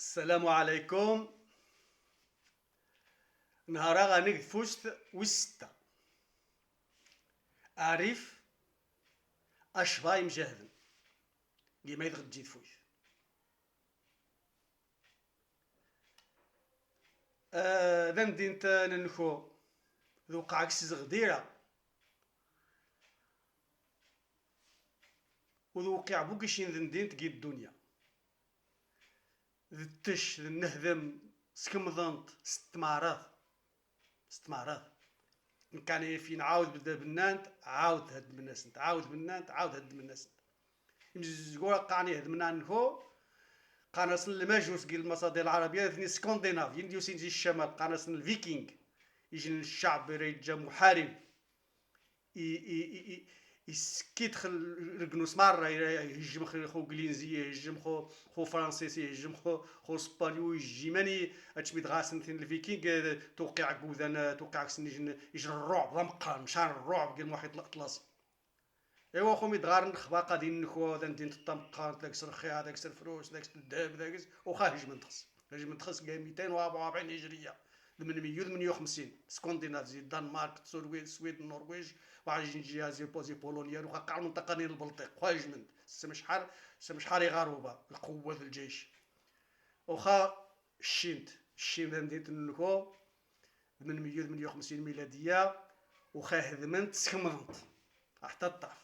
السلام عليكم. نهارا غانيك فوست وستة أعرف أشفاي مجاهدن كيما يدغد جيت فويت. ذا مدينة ننكو ذو قعكس زغديرة وذو وقع بوكشين ذا مدينة كي الدنيا ذا التش ذا النهذم سكمضنط ست معراض كان فين عاود بدا بنانت عاود هد من الناس عاود بنانت عاود هد من الناس مزقورا قاني هد من نكو قناص الماجوس ديال المصادر العربيه ثني سكندناف ينديو سينجي الشمال قناص الفيكينغ يجي الشعب يرجع محارب يسكي يدخل ركنوس مره يهجم خو انجليزي يهجم خو فرنسيسي يهجم خو اسبانيو يجي ماني هادشي بيتغاسن ثين الفيكينغ توقع كوذان توقع سن يجي الرعب ضمقان شان الرعب ديال المحيط الاطلسي. ايوا خو ميدغار الخباقه ديال النخوه دين الطمقان داك الرخيا داك الفروس داك الذهب داك وخا هجم تخص كاع 244 هجريه 858 سكندناف زي الدنمارك السويد النرويج واحد جنجيا زي بوزي بولونيا وقع المنطقه ديال البلطيق خواجمنت سمشحار غاروبه القوه الجيش وخا الشين مدينه النكو 858 ميلاديه وخا هدمنت سكمرنت حتى الطرف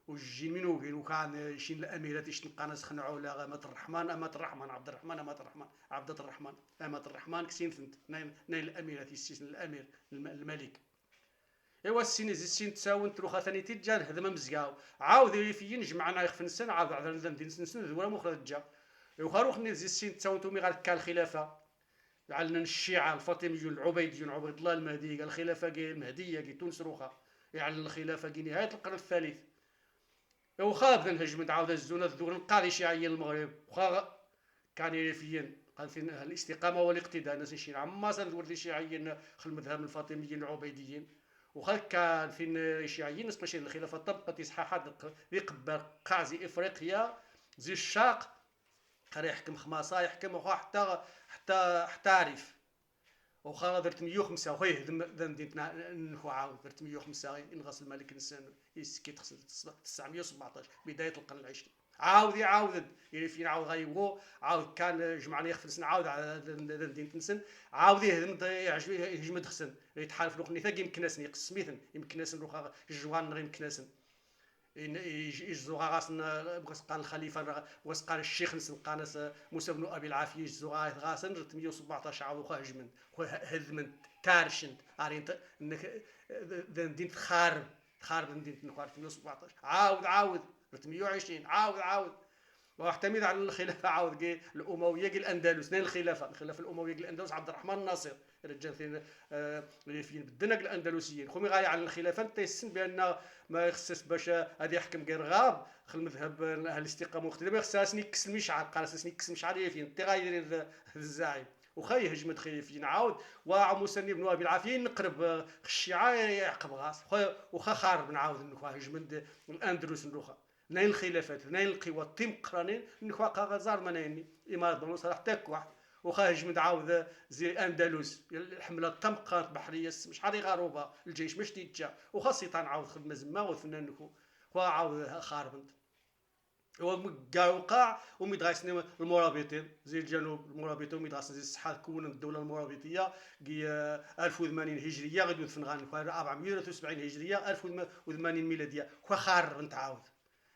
وجين منو كاين وكان شين الاميرات يشنقانا سخنعوا لا امات الرحمن عبد الرحمن كسين ثنت نايل الاميرات يسيسن الامير الملك. ايوا السين السين تساون تروخا ثاني تيجان هذا مزقاو عاود فين جمعنا يخفن السنه عاود على ندين سن ذولا مخرجه ايوا خاروخ ني السين تساون تومي غير كان الخلافه علنا الشيعه الفاطميون العبيديون عبيد الله المهدي قال الخلافه كي المهديه كي تونس روخا يعلن الخلافه كي نهايه القرن الثالث. وخا بدا الهجم عاود الزونه الذور القاضي شيعي المغرب وخا كان يفين قال فين الاستقامه والاقتداء ناس شي عما صار الورد الشيعيين خل المذهب الفاطميين العبيديين وخا كان فين الشيعيين ناس ماشي الخلافه طبقت اصحاحات يقبل قاضي افريقيا زي الشاق قال يحكم خماسه يحكم حتى عرف وخا درت 105 وخا يهدم مدينتنا نخو عاود درت 105 ينغص الملك الانسان يسكي 917 بدايه القرن العشرين عاود فين عاود غايبو عاود كان جمعنا يخفل سن عاود على مدينه نسن عاود يهدم يهجم دخسن يتحالف لو خنيثا يمكن ناس يقسميثن يمكن ناس روخا الجوان غير يمكن ناس يجزوغا غاسن بغسقان الخليفه وسقان الشيخ نسقان موسى بن ابي العافيه يجزوغا غاسن 317 عاود وخا هجمن هدمن تارشنت ارينت انك دين خارب مدينه نخوار 317 عاود 320 عاود واعتمد على الخلافه عاود كي الامويه كي الاندلس نين الخلافه الامويه كي الاندلس عبد الرحمن الناصر رجال فين بدنا الاندلسيين خومي غايه على الخلافه تيسن بان ما يخصص باش هذا يحكم غير غاب خل المذهب الاستقامه والاقتداء ما خصهاش نكس المشعر قال خصني نكس المشعر فين تي غايدير الزاعم وخا يهجم خليفين عاود موسى بن ابي العافيه نقرب الشيعه يعقب غاص وخا خارب نعاود نخوا هجم الاندلس نروخا ناين الخلافات ناين القوى تيم قرانين نخوا غزار منايني اماره بن صلاح تاك واحد وخا هجم عاود زي الاندلس الحمله الطمقات بحريه شحال غاروبه الجيش باش تيتجا وخا السيطان عاود خدمه زما وثنان نكو عاود خاربنت وقع وميدغاسني المرابطين زي الجنوب المرابطين وميدغاسني زي الصحات كون الدوله المرابطيه كي 1080 هجريه غادي يدفن غان 473 هجريه 1080 ميلاديه خارب نتعاود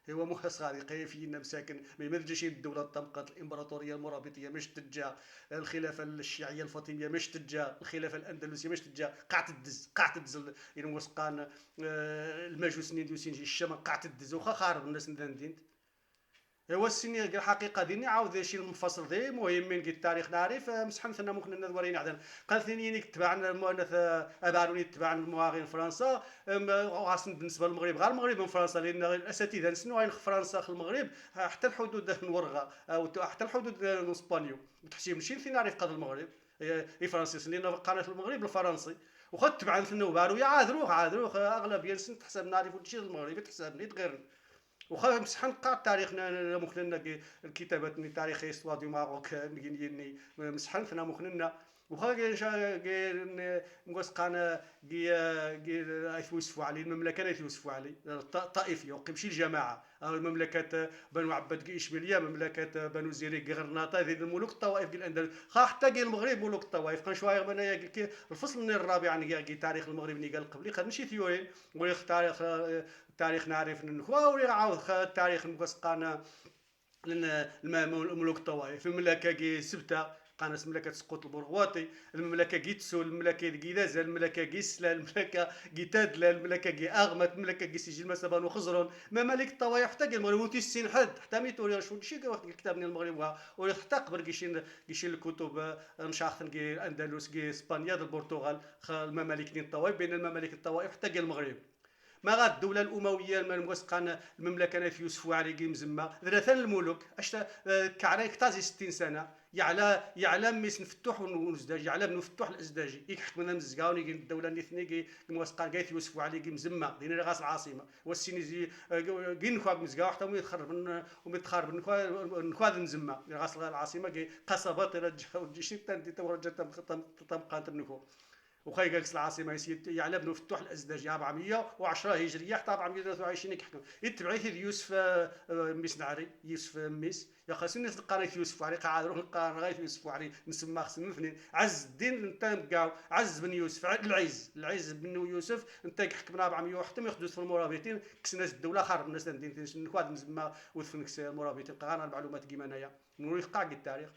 هو مخص غادي قيفيين مساكن ما يمدجش الدوله الطبقات الامبراطوريه المرابطيه مش تجا الخلافه الشيعيه الفاطميه مش تجا الخلافه الاندلسيه مش تجا قاعد تدز يعني وسقان المجوس ندوسين الشام قاعد تدز وخا خارب الناس ندين هو السني الحقيقه ديني عاود شي المفصل دي مهمين كي التاريخ نعرف مسحن ثنا ممكن ندورين عندنا قال ثاني تبعنا المؤنث اباروني تبع المواغين فرنسا خاصن بالنسبه للمغرب غير المغرب من فرنسا لان الاساتذه نسنوا غير فرنسا المغرب حتى الحدود نورغا او حتى الحدود اسبانيو تحسب ماشي ثاني نعرف قاد المغرب فرنسي لان قناه المغرب الفرنسي وخد تبع ثنا وبارو عادروه اغلبيه تحسب نعرف شي المغرب تحسب غير وخا مسح نقع تاريخنا مخنا الكتابات تاريخ استوا دو ماروك ني مسحن فينا مخنا وخا نقص قانا يتوسفوا عليه المملكه يتوسفوا عليه الطائفيه وقمشي الجماعه المملكه بنو عباد اشبيليه مملكه بنو زيري غرناطه هذه الملوك الطوائف ديال الاندلس خا حتى المغرب ملوك الطوائف كان شويه بنايا الفصل الرابع يعني تاريخ المغرب اللي قال قبلي قد ماشي ثيوري ولا تاريخ التاريخ نعرف النخوه ولا عاود التاريخ مقسقانا الملوك الطوائف المملكه كي سبته قناص المملكه سقوط البرغواطي المملكه كي تسول المملكه كي دازا المملكه كي سلا المملكه كي تادلا المملكه كي اغمت المملكه كي سجل مسبان وخزرون ممالك الطوائف حتى المغرب وتيسين حد حتى ميتوري شو شي وقت الكتاب ديال المغرب ولا حتى قبل كيشين الكتب مشاخن كي الاندلس كي اسبانيا البرتغال الممالك ديال الطوائف بين الممالك الطوائف حتى المغرب ما غاد الدوله الامويه المسقان المملكه في يوسف وعلي مزمه ثلاثه الملوك اش كعري كتازي 60 سنه يعلم ميس نفتح ونزداج يعلم نفتح الازداجي يحكم لنا مزقاون يجي الدوله اللي ثني كي المسقان قايت يوسف وعلي مزمه دينا غاس العاصمه والسينيزي كي نخوا مزقاو حتى ومتخرب نخوا مزمه غاس العاصمه كي قصبات الجيش تاندي تورجت تبقى تنكو وخاي قالك العاصمه يعلى بن فتوح الازداج 410 هجريه حتى 423 كيحكم يتبعي يوسف ميس نعري يوسف ميس يا خاصني القناه يوسف علي قاعد نروح القناه غير يوسف علي نسمى خصني فنين عز الدين انت كاع عز بن يوسف العز بن يوسف انت حكمنا 400 حتى ما يخدوش في المرابطين كسنا الدوله خرب الناس ندين نكواد نسمى وثنكس المرابطين قرانا المعلومات كيما انايا نوري قاع التاريخ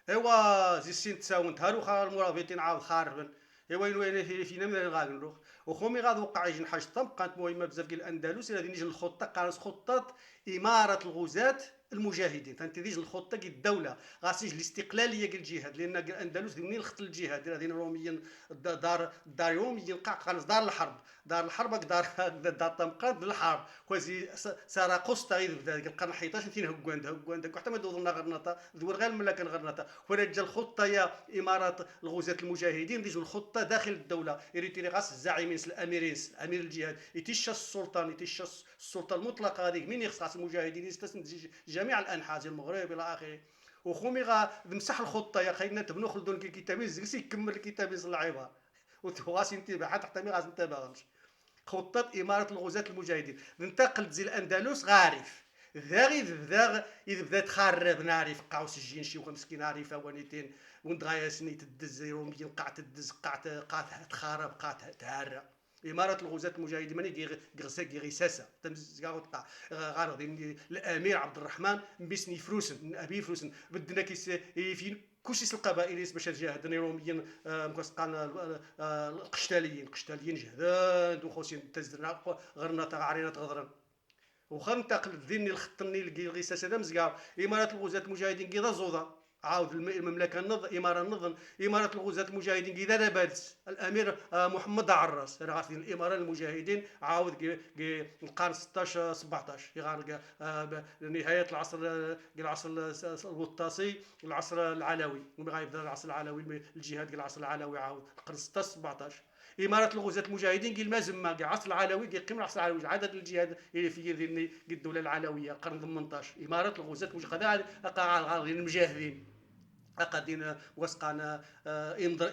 ايوا زي السين تساون هارو خار المرابطين عاود خاربن ايوا وين فينا من غادي نروح وخومي غادي وقع يجي حاجه بقات مهمه بزاف ديال الاندلس غادي نيجي للخطه قالت خطه اماره الغزاة المجاهدين فانت ديج الخطه ديال الدوله غاسيج الاستقلاليه ديال الجهاد لان الاندلس منين خط الجهاد غادي روميا دار روميا قانص دار الحرب دار طمقات الحرب كوزي ساراقسطا يبدا القرن 11 فين هكواندا حتى ما دوزنا غرناطه دور غير المملكه غرناطه ولا جا الخطه يا اماره الغزاة المجاهدين ديجو الخطه داخل الدوله يريتيري غاس الزعيمين الاميرين امير الجهاد يتيشا السلطان يتيشا السلطه المطلقه هذيك مين يخص المجاهدين يستسند جميع الانحاء ديال المغرب الى اخره وخومي مسح الخطه يا خاينا تبنوا خلدون الكتاب يزكسي يكمل الكتاب العباره وغاسي انتبه حتى ما غاز انتبهش خطه اماره الغزاة المجاهدين انتقلت زي الاندلس غارف ذاغ اذا بدا تخرب ناري في قاوس الجين شي مسكين عارفه ونيتين وندغايا سني تدز يوم قاع تدز قاع تخرب قاع تهرى اماره الغزاة المجاهدين ماني غساسه تمز كاع وتقع غارض الامير عبد الرحمن بسني فروسن ابي فروسن بدنا فين كلشي القبائل باش جاهدنا يوميا مكسقان القشتاليين جهدان وخوسين تزرنا غرنا عرينا غضرا وخنتقل ذني الخطني الغساس هذا مزكا اماره الغزاة المجاهدين كذا زوضه عاود المملكه اماره اماره الغزاة المجاهدين كذا لابادس الامير محمد عراس راه الاماره المجاهدين عاود القرن 16 17 يغار نهايه العصر الوطاسي العصر العلوي ومن غيبدا العصر العلوي الجهاد العصر العلوي عاود القرن 16 17 اماره الغزاة المجاهدين كي المازم كاع العصر العلوي كي قيم العصر العلوي عدد الجهاد اللي في الدوله العلويه قرن 18 اماره الغزاة المجاهدين المجاهدين قادين وسقانا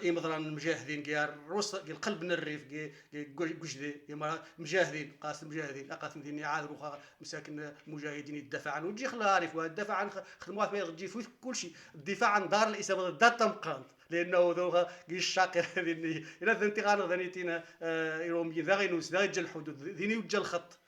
امضران المجاهدين كيا الروس كي القلب من الريف كي كوجدي مجاهدين قاسم مجاهدين قاسم ديني عاد وخا مساكن المجاهدين يدافع عن وتجي خلا عارف والدافع عن خدمات ما يجي في كل شيء الدفاع عن دار الاسلام دار طمقانت لانه ذوها كي الشاقر هذه الا ذنتي غانغ يروم ذاغينوس ذا يجي الحدود ذيني وجه الخط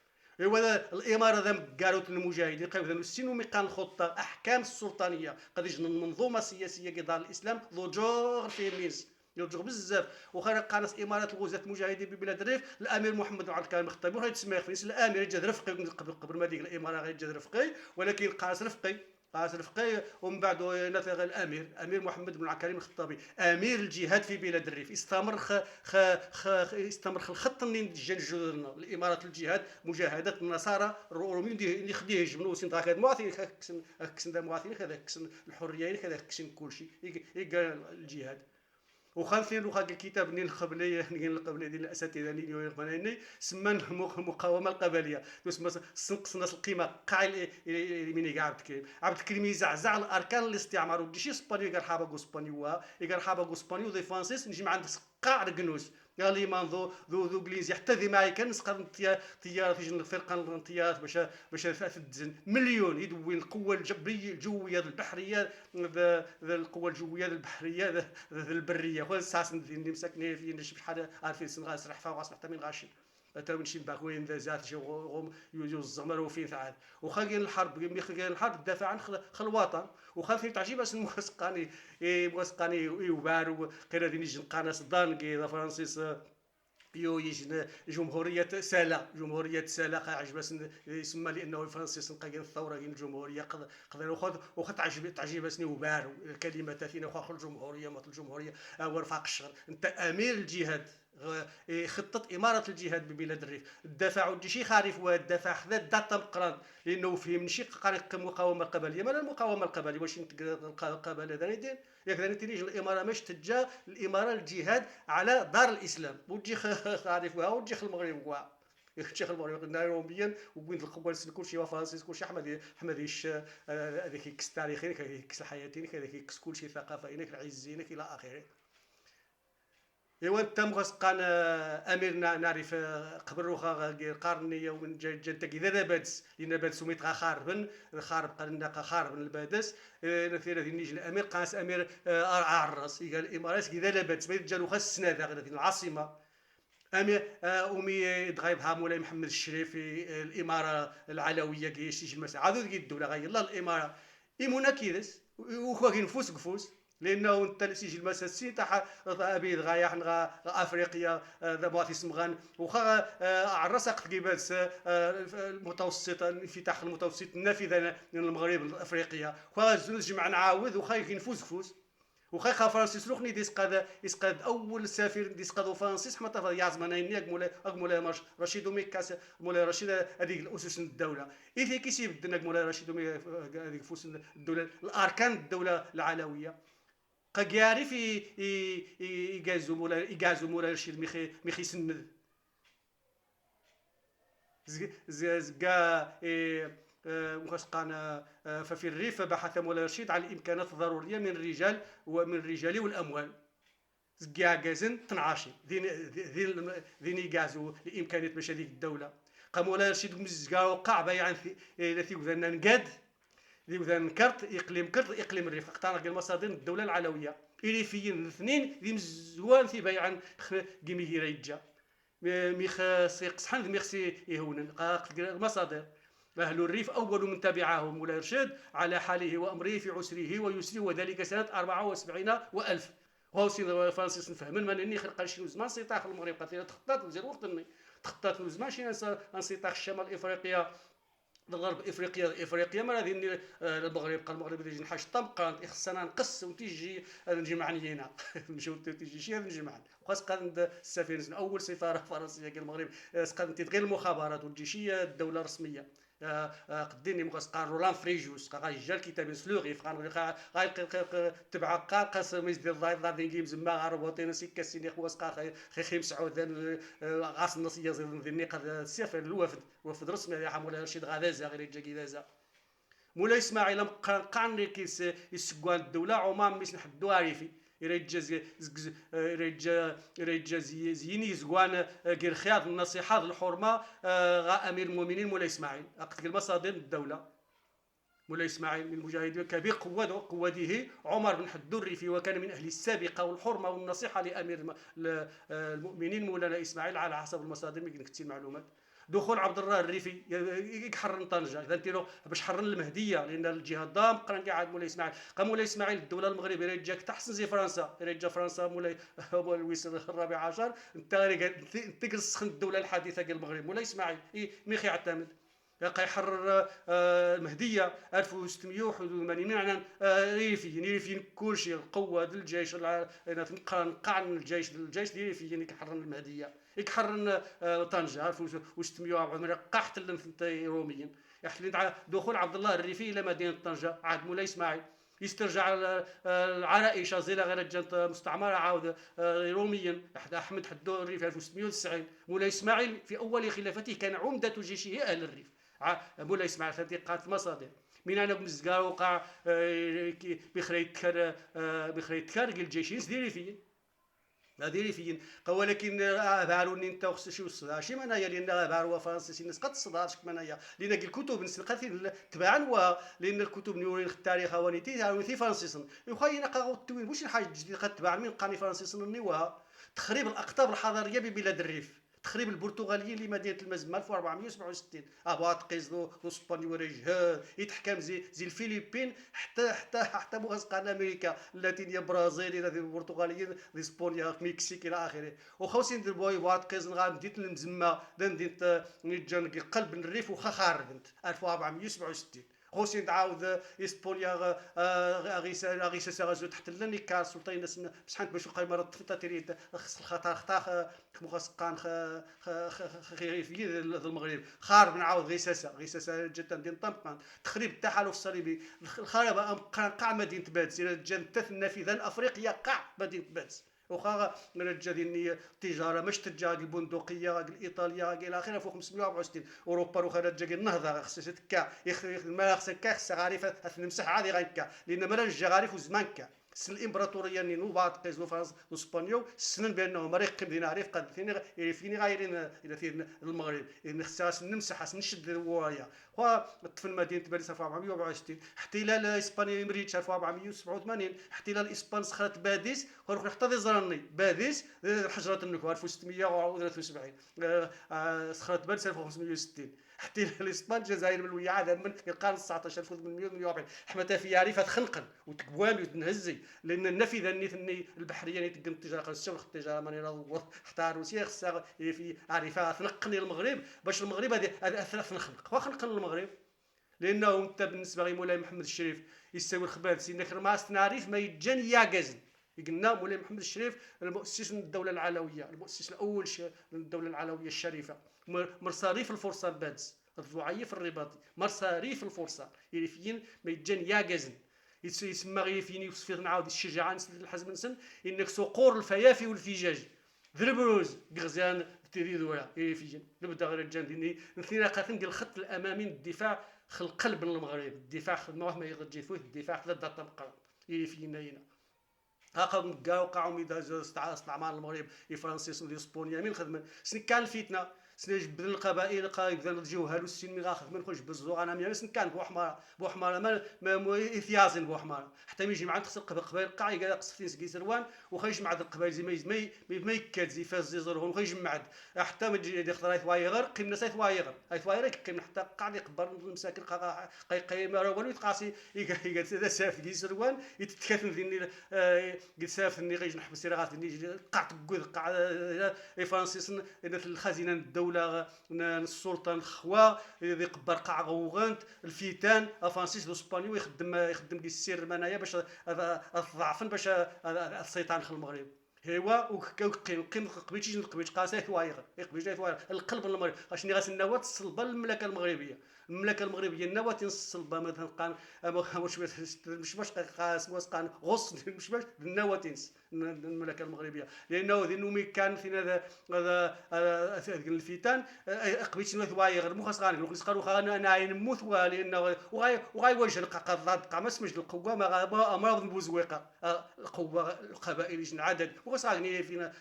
ايوا الاماره ذا قالوا المجاهدين قالوا السين وميقان الخطه احكام السلطانيه قد يجن المنظومه السياسيه كي دار الاسلام ذو جوغ فيميز يرجع بزاف وخا قانص اماره الغزاة المجاهدين ببلاد الريف الامير محمد بن عبد الكريم الخطابي وهي تسمى خفيس الامير يجد رفقي قبل ما ديك الاماره غير يجد رفقي ولكن قانص رفقي ومن بعد نفذ الامير محمد بن عبد الكريم الخطابي امير الجهاد في بلاد الريف استمر الخط اللي جدرنا الاماره الجهاد مجاهده النصارى الروميين اللي خديه يجبنوا سين هكا مواطنين كسن مواطنين كذا كسن الحريه كذا كسن كلشي الجهاد وخانثين وخا الكتاب نين القبليه نين القبليه ديال الاساتذه نين يقبلني سمان المقاومه القبليه تسمى ناس القيمه قاعد من عبد الكريم عبد الكريم يزعزع الاركان الاستعمار ودي شي اسبانيو قال حابا اسبانيو قال حابا اسبانيو دي فرانسيس نجي مع عند قاع ركنوس قال لي مان ذو انجليزي حتى ذي معي كان نسقط طيار في الفرقه الطيارات باش تدزن مليون يدوي القوه الجبريه الجويه البحريه القوه الجويه البحريه البريه خويا ساس اللي مساكنين في نشي بحال عارفين سن غاسرح فا غاسرح حتى من غاشي حتى من شي باغوين ذات جو الزمر وفين ثعاد وخاين الحرب ملي خاين الحرب دافع عن الوطن وخاف تعجب اس موسقاني موسقاني يوبارو قيل هذه نجي قناص دانكي فرانسيس يو يجن جمهورية سالا جمهورية سالا عجبس يسمى لأنه فرانسيس نلقى الثورة الجمهورية قدر وخد تعجب سني وبارو الكلمة تاثين وخا الجمهورية مثل الجمهورية ورفاق الشغل أنت أمير الجهاد خطة إمارة الجهاد ببلاد الريف الدفاع الجيشي خارف والدفاع خذا الداتا مقران لأنه فهمني قارق المقاومة القبلية مالا المقاومة القبلية واش القبلية هذا ندير ياك ذا تيجي الإمارة ماش تجا الإمارة الجهاد على دار الإسلام وتجي خارفها وتجي المغرب كوا الشيخ المغرب قلنا يوميا وبين القوى كلشي فرانسيس كلشي حمديش هذاك يكس تاريخي يكس الحياتي هذاك يكس كلشي ثقافه هناك العزينك الى اخره. ايوا تم غسقان امير نعرف قبل روخا قارنيه ومن جنت كذا لابادس لان بادس سميت خاربن خارب قالنا خاربن البادس نثير هذه نيجي الامير قاس امير عرس قال الامارات كذا لابادس ما جالو خاص السنه في العاصمه امير امي دغايبها مولاي محمد الشريف في الاماره العلويه كيش المسا عادو ديك الدوله غير يلاه الاماره ايمونا كيدس وخا كينفوس قفوس لانه انت سيجي المساسي تاع ابي دغايا حنا افريقيا دابا تسمغان وخا عرسق كيباس المتوسط انفتاح المتوسط النافذه للمغرب الافريقيه وخا زوج جمع نعاود وخا كينفوس قفوس وخا فرانسيس روخني ديسقاد اول سفير ديسقادو فرانسيس حما يعزمنا ياك مولاي رشيد ميكاس مولاي رشيد هذيك الاسس الدوله اي كيسيب بدنا مولاي رشيد هذيك فوس الدوله الاركان الدوله العلويه قاعرف يجازو مولاي رشيد ميخي سند زكا وخسقنا ففي الريف بحث مولاي رشيد على الامكانات الضروريه من الرجال والاموال زكا جازن 12 ذين يجازوا لامكانيه باش هذيك الدوله قام مولاي رشيد مزكا وقع بايعا التي وذنا نقاد ذي نكرت اقليم الريف اختار المصادر الدوله العلويه الريفيين الاثنين ذي مزوان في بايعا كيمي هيريجا ميخ سيقصحن ميخسي يهون المصادر أهل الريف أول من تبعهم مولاي رشيد على حاله وأمره في عسره ويسره وذلك سنة 74 و1000 وهو سي فرانسيس نفهم من اني خلق شي زمان سيطاخ المغرب قاتله تخطات وزير وقتني تخطات زمان شي نسيطاخ الشمال افريقيا الغرب افريقيا ما غادي المغرب قال المغرب يجي نحاش طمقان خصنا نقص وتيجي نجمع نينا نمشيو تيجي شي نجمع خاص قال السفينه اول سفاره فرنسيه كاين المغرب قال غير المخابرات والجيشيه الدوله الرسميه قديني مقاسقان رولان فريجوس غايجا الكتاب سلوغي غاي تبع قاقص ميز ديال الضايد ديال زما غربوطين سيكاسيني خواسقا خيم سعود غاس النصيه ذني قد السفر الوفد وفد رسمي يا مولاي رشيد غادازا غير يجا كذا مولاي اسماعيل قاني كيس يسكوان الدوله عمام مش نحدو عارفي يرجع زيني زوان غير خياط النصيحة الحرمة غا أمير المؤمنين مولاي إسماعيل أقتل المصادر الدولة مولاي إسماعيل من المجاهدين كبير قوته عمر بن حدوري وكان من أهل السابقة والحرمة والنصيحة لأمير المؤمنين مولانا إسماعيل على حسب المصادر يمكن كثير معلومات دخول عبد الله الريفي يحرر طنجه اذا انت باش حرر المهديه لان الجهاد ضام قرن قاعد مولاي اسماعيل قام مولاي اسماعيل الدوله المغربيه جاك تحسن زي فرنسا رجع فرنسا مولاي لويس الرابع عشر انت تجلس سخن الدوله الحديثه ديال المغرب مولاي اسماعيل ميخي يعتمد يبقى يحرر المهديه 1681 معنى ريفيين كلشي القوه ديال الجيش نقعن الجيش ريفيين يحرر المهديه يكحرن طنجه 1604 قحت الروميين يحلين دخول عبد الله الريفي الى مدينه طنجه عاد مولاي اسماعيل يسترجع العرائش زيلا غير جنت مستعمرة عاود روميا أحمد حدوري في 1690. مولاي إسماعيل في أول خلافته كان عمدة جيشه أهل الريف. مولاي إسماعيل هذه قالت المصادر من أنا بمزقار وقع بخريت كار الجيش ديري فيه هذه فين ولكن باروني انت خص شي وصل شي منايا لان باروا فرنسي الناس قد صداش منايا لان الكتب نسلقات تبعا لان الكتب نوري التاريخ ونيتي هاوتي فرنسيسن يخاينا قاو التوين واش حاجه جديده قد تبع من قاني فرنسيسن النوا تخريب الاقطاب الحضاريه ببلاد الريف تخريب البرتغاليين لمدينه المزمه 1467 ابواط قيزدو اسبانيا ورجال يتحكم زي الفلبين حتى بوغاسقان امريكا اللاتينيه برازيل الى البرتغاليين اسبانيا مكسيك الى اخره وخوسين دربوي بواط قيزن غا مدينه المزمه مدينه نيجان قلب الريف وخا خارج 1467 خوسين تعاود اسبانيا غيسا غازو تحت اللانيكار سلطين بصح باش بقى مرات تفتا تريد خص الخطا خطا مغسقان خيفي المغرب خارب نعاود غيساسا جات مدينه طنطا تخريب التحالف الصليبي الخرابه قاع مدينه بادز جنت النافذه الافريقيه قاع مدينه بادز وخا رجال ديال التجاره مش تجار البندقيه الايطاليه الى اخره فوق 564 اوروبا وخا رجال النهضه خصها تكا ما خصها عارف نمسح عادي غيكا لان ما الجغارف وزمان كا السن الامبراطوريه نينو بعض قيزو فرنسا واسبانيا السنن بانهم ريق مدينه عريف قد فيني غايرين الى في المغرب ان خصها نمسح نشد الوايا وطفل مدينه باريس 1464 احتلال اسبانيا مريتش 1487 احتلال اسبان سخرت باديس ونروح نحتضي زرني باديس حجره النكوه 1673 سخرت باديس 1560 احتلال اسبان الجزائر من الويعه من القرن 19 1840 حمتها في عريفه تخنقن وتكوان وتنهزي لان النافذه الني البحريه اللي تقم التجاره خاص الشغل التجاره ماني راه حتى روسيا خصها في عريفه تنقني المغرب باش المغرب هذه اثرت نخنق وخنقن المغرب لانه انت بالنسبه لي مولاي محمد الشريف يساوي الخباز سينا كرماس نعرف ما يتجن ياقزن قلنا مولاي محمد الشريف المؤسس من الدوله العلويه المؤسس الاول من الدوله العلويه الشريفه مرصاريف الفرصه بادز الضعيف الرباطي مرصاريف الفرصه يريفين ما يتجن ياقزن يسمى غيفيني يوصف نعاود الشجاعه نسد الحزم نسن انك صقور الفيافي والفجاج ذربروز غزيان تريدوها يريفين نبدا غير الجندي نثينا قاتل ديال الخط الامامي الدفاع القلب المغرب الدفاع ما يغجي فيه الدفاع ثلاثه طبقات يريفين هنا هاكا وقعوا ميدا استعمار المغرب الفرنسيس والاسبانيا من خدمه سن كان الفتنه سنجبد القبائل قايد الجوهر والسن مي غاخذ من خوش بزو انا ميا سن كان بوحماره ما اثيازن بوحماره حتى ما يجي مع تخسر قبائل قاع قال قصفتين سكي سروان وخيج مع القبائل زي ما يكاد زي فاز زي زرهم وخيج مع حتى ما يجي يخضر وايغر قيمنا سيت وايغر قيم حتى قاعد يقبر المساكن قاي ما راه ولو يتقاسي يقال هذا ساف كي سروان يتكافن ذني قال ساف اني غيجي نحبس راه غادي قاع تقود قاع فرانسيس الخزينه الدوله السلطان الخوا يقبر قاع غوغانت الفيتان فرانسيس الاسبانيو يخدم السير منايا باش ضعفن باش السيطان في المغرب هو وقيم قبيتي قاسيه وايغ القلب المغرب اشني غاس النواه الصلبه للمملكه المغربيه المملكه المغربيه النواه الصلبه مثلا قان مش باش قاس قان غص مش باش النواه المملكه المغربيه لانه ذي كان فينا هذا الفتان قبيت شنو وايغ مو خاص غنقول خاص قالوا انا نموت لانه وغاي وجه القضاء قام اسمج القوه ما امراض بوزويقه القوه القبائل جن عدد وخاص غني فينا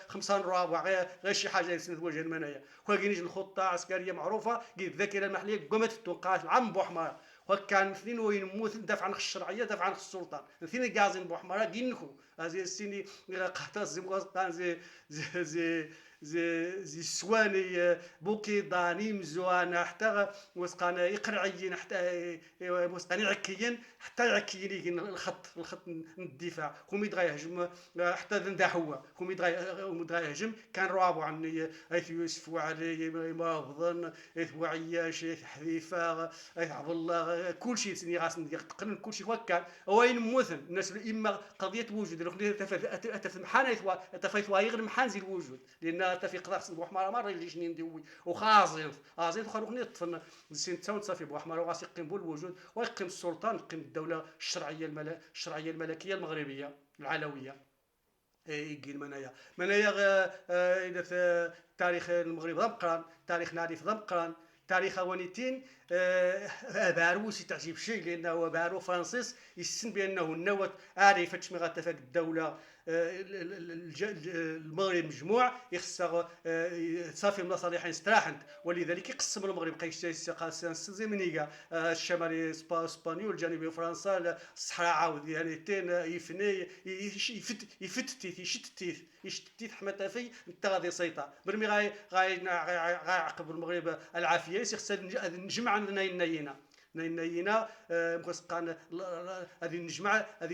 خمسه رابع غير شي حاجه يسند وجه المنايا وكاين الخطه عسكريه معروفه قيد الذاكره المحليه قامت التوقعات العام بوحمار وكان اثنين وين موت دافع عن الشرعيه دافع عن السلطان اثنين كازين بوحماره دينكو هذه السيني قحطاس زي سواني بوكي داني مزوانا حتى وسقانا يقرعيين حتى وسقاني عكيين حتى يعكيين الخط الدفاع هم يدغى يهجم حتى ذا هو هم يدغى يهجم كان رابو عني ايث يوسف وعلي ما ظن ايث وعياش ايث حذيفه ايث عبد الله كل شيء سني غاس تقرن كل شيء وكان وين موثن الناس اما قضيه وجود الاخرى تفهم حان تفايت وايغ محان زي الوجود لان ما في قداس بوحمار ما يجيش ندوي وخازن وخلونا طفن زين تاون صافي بوحمار وغاسي يقيم بالوجود ويقيم السلطان يقيم الدوله الشرعيه الملكيه المغربيه العلويه. يقين منايا إذا في تاريخ المغرب ضمقران تاريخ نادي ضمقران تاريخ ونيتين باروسي تعجب شيء لانه بارو فرانسيس يسن بانه النوة عارفه شمي غتفاك الدوله المغرب مجموع يخصها صافي المصالح استراحت ولذلك يقسم المغرب زي منيقه الشمالي اسبانيول الجنوبي فرنسا الصحراء عاود يعني تين يفني يشتتيت حماتها في انت غادي سيطه برمي غايعقب المغرب العافيه خصها نجمع نينا مسقان غادي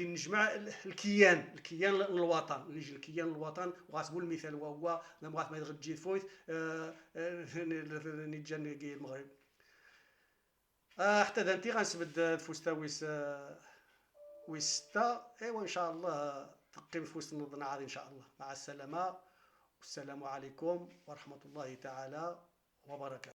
نجمع الكيان الوطن نجي الكيان الوطن وغاسبو المثال وهو ما يتغجي فويت نيجان المغرب حتى دانتي غنسبد الفوستا ويس 6 ايوا ان شاء الله تقيم في وسط النضنا عادي ان شاء الله. مع السلامه والسلام عليكم ورحمه الله تعالى وبركاته.